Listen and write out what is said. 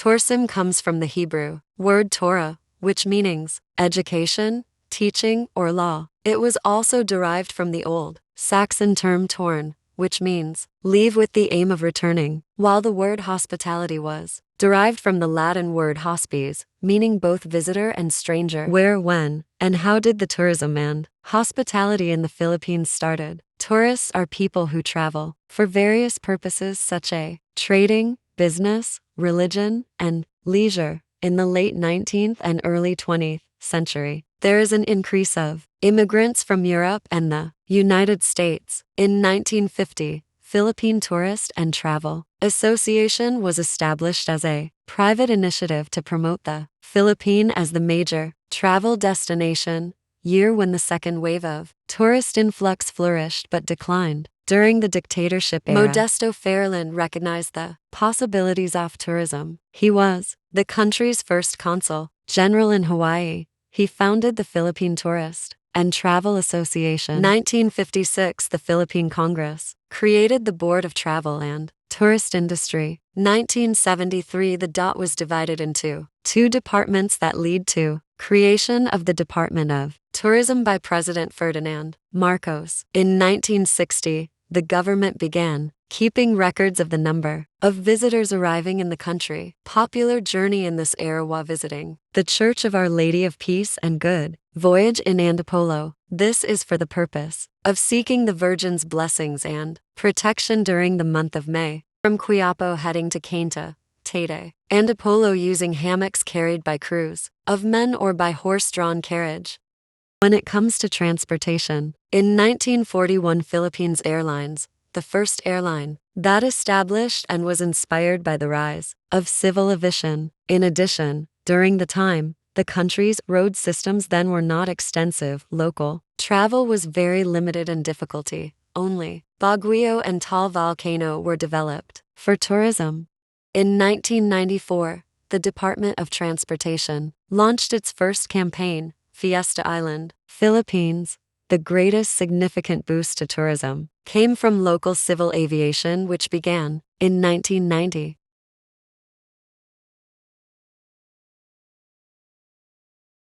Tourism comes from the Hebrew word Torah, which means education, teaching, or law. It was also derived from the Old Saxon term torn, which means leave with the aim of returning, while the word hospitality was derived from the Latin word hospes, meaning both visitor and stranger. Where, when, and how did the tourism and hospitality in the Philippines started? Tourists are people who travel for various purposes such as trading, business, religion, and leisure. In the late 19th and early 20th century, there is an increase of immigrants from Europe and the United States. In 1950, Philippine Tourist and Travel Association was established as a private initiative to promote the Philippine as the major travel destination, year when the second wave of tourist influx flourished but declined. During the dictatorship era, Modesto Fairland recognized the possibilities of tourism. He was the country's first consul general in Hawaii. He founded the Philippine Tourist and Travel Association. 1956, the Philippine Congress created the Board of Travel and Tourist Industry. 1973, the DOT was divided into two departments that lead to creation of the Department of Tourism by President Ferdinand Marcos. In 1960, the government began keeping records of the number of visitors arriving in the country. Popular journey in this era while visiting the Church of Our Lady of Peace and Good Voyage in Antipolo. This is for the purpose of seeking the Virgin's blessings and protection during the month of May. From Quiapo heading to Cainta, Taytay, Antipolo using hammocks carried by crews of men or by horse-drawn carriage. When it comes to transportation, in 1941 Philippines Airlines, the first airline that established and was inspired by the rise of civil aviation. In addition, during the time, the country's road systems then were not extensive. Local travel was very limited and difficulty. Only Baguio and Taal Volcano were developed for tourism. In 1994, the Department of Transportation launched its first campaign, Fiesta Island, Philippines. The greatest significant boost to tourism came from local civil aviation, which began in 1990.